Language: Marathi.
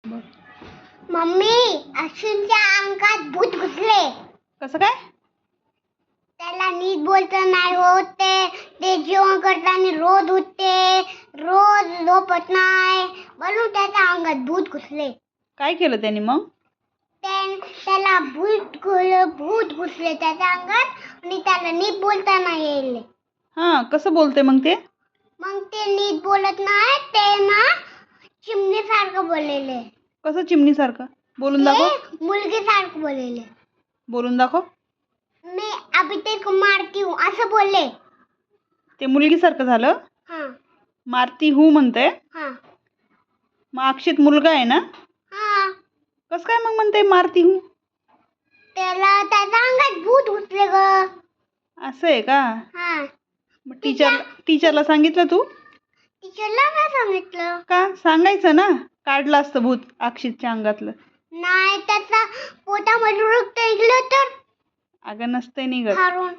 मम्मी, अश्विनच्या अंगात भूत घुसले. कसं काय? त्याला नीट बोलता नाही होत. ते जेवण करताना रोज उठते, रोज झोपत नाही, म्हणून त्याच्या अंगात भूत घुसले. काय केलं त्यांनी मग? त्याला भूत घुसले त्याच्या अंगात आणि त्याला नीट बोलता नाही यायले. हां, कसं बोलते मग ते? मग ते नीट बोलत नाही. ते ना चिमणीसारखं बोललेले. कसं चिमणीसारखं? बोलून दाखव. ते मुलगीसारखं बोललेले. बोलून दाखव. मी अभी तेरे को मारती हूँ असं बोलले. ते मुलगीसारखं झालं? हां मारती हूँ म्हणते. हां मग अक्षित मुलगा आहे ना? हां. कसं काय मग म्हणते मारती हूँ? त्याला त्याच्या अंगात भूत घुसले ग. असं आहे का? हां. मग टीचरला सांगितलं तू? टीचरला काय सांगितलं? का? सांगायचं ना, काढलं असतं भूत अक्षितच्या अंगातलं. नाही, त्याचा पोटामध्ये रक्त निघलं तर अगं नसतंय निघत. हारून